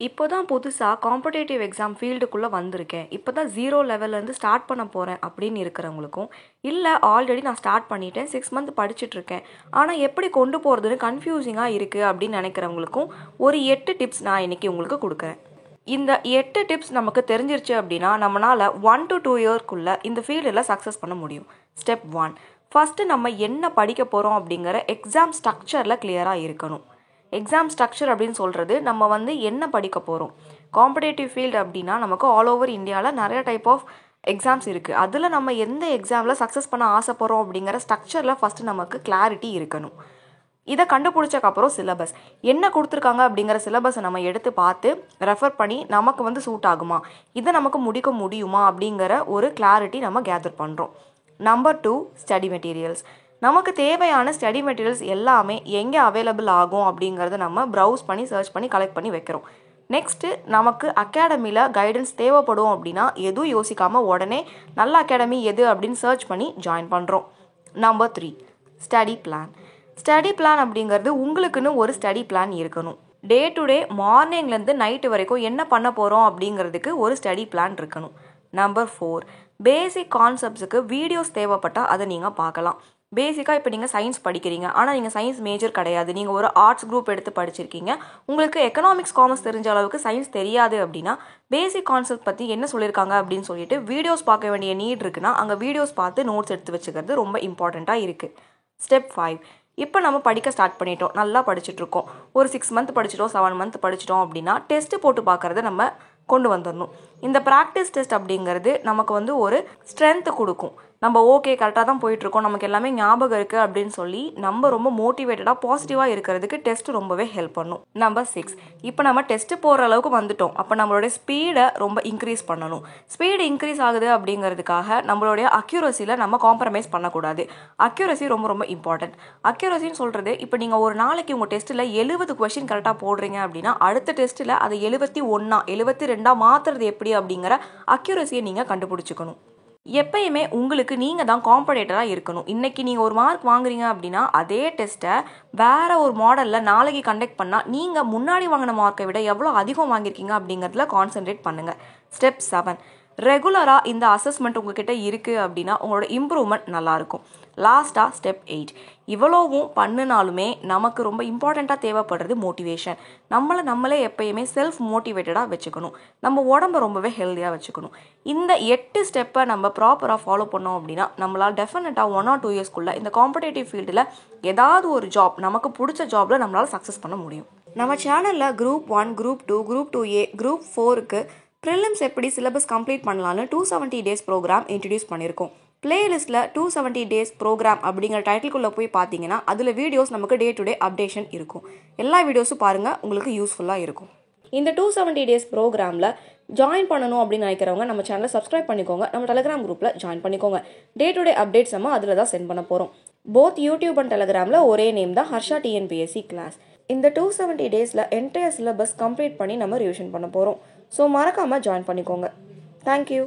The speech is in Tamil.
இப்போ தான் புதுசா காம்படிட்டிவ் எக்ஸாம் ஃபீல்டுக்குள்ள வந்திருக்கேன். இப்போ தான் 0 லெவல்லேருந்து ஸ்டார்ட் பண்ண போறேன் அப்படின்னு இருக்கிறவங்களுக்கும், இல்ல ஆல்ரெடி நான் ஸ்டார்ட் பண்ணிட்டேன் 6 மந்த் படிச்சுட்ருக்கேன். ஆனா எப்படி கொண்டு போறதுன்னு கன்ஃப்யூசிங்கா இருக்கு அப்படின்னு நினைக்கிறவங்களுக்கும் ஒரு 8 டிப்ஸ் நான் இன்னைக்கு உங்களுக்கு குடுக்குறேன். இந்த 8 டிப்ஸ் நமக்கு தெரிஞ்சிருச்சு அப்படின்னா, நம்மனால 1 to 2 இயர்க்குள்ள இந்த ஃபீல்டுல சக்ஸஸ் பண்ண முடியும். ஸ்டெப் 1. ஃபர்ஸ்ட்டு நம்ம என்ன படிக்க போறோம் அப்படிங்கிற எக்ஸாம் ஸ்ட்ரக்சர்ல கிளியரா இருக்கணும். எக்ஸாம் ஸ்ட்ரக்சர் அப்படின்னு சொல்கிறது நம்ம வந்து என்ன படிக்க போகிறோம். காம்படேட்டிவ் ஃபீல்டு அப்படின்னா நமக்கு ஆல் ஓவர் இந்தியாவில் நிறைய டைப் ஆஃப் எக்ஸாம்ஸ் இருக்குது. அதில் நம்ம எந்த எக்ஸாமில் சக்ஸஸ் பண்ண ஆசைப்படுறோம் அப்படிங்கிற ஸ்ட்ரக்சரில் ஃபஸ்ட்டு நமக்கு கிளாரிட்டி இருக்கணும். இதை கண்டுபிடிச்சக்கப்புறம் சிலபஸ் என்ன கொடுத்துருக்காங்க அப்படிங்கிற சிலபஸை நம்ம எடுத்து பார்த்து ரெஃபர் பண்ணி நமக்கு வந்து சூட் ஆகுமா, இதை நமக்கு முடிக்க முடியுமா அப்படிங்கிற ஒரு கிளாரிட்டி நம்ம கேதர் பண்ணுறோம். Number 2, study materials. நமக்கு தேவையான ஸ்டடி மெட்டீரியல்ஸ் எல்லாமே எங்கே அவைலபிள் ஆகும் அப்படிங்கிறத நம்ம ப்ரௌஸ் பண்ணி சர்ச் பண்ணி கலெக்ட் பண்ணி வைக்கிறோம். நெக்ஸ்ட்டு நமக்கு அகாடமியில் கைடன்ஸ் தேவைப்படும் அப்படின்னா எதுவும் யோசிக்காமல் உடனே நல்ல அகாடமி எது அப்படின்னு சர்ச் பண்ணி ஜாயின் பண்ணுறோம். Number 3, study plan. Study plan அப்படிங்கிறது உங்களுக்குன்னு ஒரு ஸ்டடி பிளான் இருக்கணும். டே டு டே மார்னிங்லேருந்து நைட்டு வரைக்கும் என்ன பண்ண போகிறோம் அப்படிங்கிறதுக்கு ஒரு ஸ்டடி பிளான் இருக்கணும். நம்பர் 4, பேசிக் கான்செப்ட்ஸுக்கு வீடியோஸ் தேவைப்பட்டால் அதை நீங்கள் பார்க்கலாம். பேசிக்காக இப்போ நீங்கள் சயின்ஸ் படிக்கிறீங்க, ஆனால் நீங்கள் சயின்ஸ் மேஜர் கிடையாது, நீங்கள் ஒரு ஆர்ட்ஸ் குரூப் எடுத்து படிச்சிருக்கீங்க, உங்களுக்கு எக்கனாமிக்ஸ் காமர்ஸ் தெரிஞ்ச அளவுக்கு சயின்ஸ் தெரியாது அப்படின்னா பேசிக் கான்செப்ட் பற்றி என்ன சொல்லியிருக்காங்க அப்படின்னு சொல்லிட்டு வீடியோஸ் பார்க்க வேண்டிய நீட் இருக்குன்னா அங்கே வீடியோஸ் பார்த்து நோட்ஸ் எடுத்து வச்சுக்கிறது ரொம்ப இம்பார்ட்டண்ட்டாக இருக்குது. ஸ்டெப் 5. இப்போ நம்ம படிக்க ஸ்டார்ட் பண்ணிட்டோம், நல்லா படிச்சுட்ருக்கோம், ஒரு 6 மந்த் படிச்சிட்டோம், 7 மந்த் படிச்சிட்டோம் அப்படின்னா டெஸ்ட்டு போட்டு பார்க்குறத நம்ம கொண்டு வந்துடணும். இந்த ப்ராக்டிஸ் டெஸ்ட் அப்படிங்கிறது நமக்கு வந்து ஒரு ஸ்ட்ரென்த்து கொடுக்கும். நம்ம ஓகே கரெக்டாக தான் போயிட்டுருக்கோம், நமக்கு எல்லாமே ஞாபகம் இருக்குது அப்படின்னு சொல்லி நம்ம ரொம்ப மோட்டிவேட்டடாக பாசிட்டிவாக இருக்கிறதுக்கு டெஸ்ட் ரொம்பவே ஹெல்ப் பண்ணும். நம்பர் 6. இப்போ நம்ம டெஸ்ட்டு போகிற அளவுக்கு வந்துட்டோம், அப்போ நம்மளுடைய ஸ்பீடை ரொம்ப இன்க்ரீஸ் பண்ணணும். ஸ்பீடு இன்க்ரீஸ் ஆகுது அப்படிங்கிறதுக்காக நம்மளுடைய அக்யூரசியில் நம்ம காம்ப்ரமைஸ் பண்ணக்கூடாது. அக்யூரசி ரொம்ப ரொம்ப இம்பார்ட்டன்ட். அக்யூரசின்னு சொல்கிறது இப்போ நீங்கள் ஒரு நாளைக்கு உங்கள் டெஸ்ட்டில் 70 கொஷின் கரெக்டாக போடுறீங்க அப்படின்னா அடுத்த டெஸ்ட்டில் அதை 71 72 மாற்றுறது எப்படி அப்படிங்கிற அக்யூரசியை நீங்கள் கண்டுபிடிச்சிக்கணும். எப்பயுமே உங்களுக்கு நீங்கள் தான் காம்படேட்டராக இருக்கணும். இன்றைக்கி நீங்கள் ஒரு மார்க் வாங்குறீங்க அப்படின்னா அதே டெஸ்ட்டை வேறு ஒரு மாடலில் நாளைக்கு கண்டக்ட் பண்ணால் நீங்கள் முன்னாடி வாங்கின மார்க்கை விட எவ்வளோ அதிகம் வாங்கியிருக்கீங்க அப்படிங்கிறதுல கான்சென்ட்ரேட் பண்ணுங்கள். ஸ்டெப் 7. ரெகுலராக இந்த அசஸ்மெண்ட் உங்ககிட்ட இருக்குது அப்படின்னா உங்களோட இம்ப்ரூவ்மெண்ட் நல்லாயிருக்கும். லாஸ்ட்டாக ஸ்டெப் 8. இவ்வளோவும் பண்ணினாலுமே நமக்கு ரொம்ப இம்பார்ட்டண்ட்டாக தேவைப்படுறது மோட்டிவேஷன். நம்மளே எப்பயுமே செல்ஃப் மோட்டிவேட்டடாக வச்சுக்கணும், நம்ம உடம்பை ரொம்பவே ஹெல்த்தியாக வச்சுக்கணும். இந்த 8 ஸ்டெப்பை நம்ம ப்ராப்பராக ஃபாலோ பண்ணோம் அப்படின்னா நம்மளால் டெஃபினட்டாக 1 or 2 இயர்ஸ்க்குள்ளே இந்த காம்படேட்டிவ் ஃபீல்டில் ஏதாவது ஒரு ஜாப் நமக்கு பிடிச்ச ஜாபில் நம்மளால் சக்ஸஸ் பண்ண முடியும். நம்ம சேனலில் group 1, group 2, group 2A, group 4க்கு ப்ரிலிம்ஸ் எப்படி சிலபஸ் கம்ப்ளீட் பண்ணலான்னு 270 days ப்ரோக்ராம் இன்ட்ரடியூஸ் பண்ணியிருக்கோம். பிளேலிஸ்ட்டில் 270 days ப்ரோக்ராம் அப்படிங்கிற டைட்டில்குள்ளே போய் பார்த்தீங்கன்னா அதில் வீடியோஸ் நமக்கு டே டு டே அப்டேஷன் இருக்கும். எல்லா வீடியோஸும் பாருங்கள், உங்களுக்கு யூஸ்ஃபுல்லாக இருக்கும். இந்த 270 days ப்ரோக்ராமில் ஜாயின் பண்ணணும் அப்படின்னு நினைக்கிறவங்க நம்ம சேனலை சப்ஸ்கிரைப் பண்ணிக்கோங்க, நம்ம டெலிகிராம் குரூப்பில் ஜாயின் பண்ணிக்கோங்க. டே டு டே அப்டேட்ஸ் நம்ம அதில் தான் சென்ட் பண்ண போகிறோம். போத் யூடியூப் அண்ட் டெலிகிராமில் ஒரே நேம் தான், ஹர்ஷா TNPSC கிளாஸ். இந்த 270 daysல என்டையர் சிலபஸ் கம்ப்ளீட் பண்ணி நம்ம ரிவிஷன் பண்ண போகிறோம். ஸோ மறக்காமல் ஜாயின் பண்ணிக்கோங்க. தேங்க்யூ.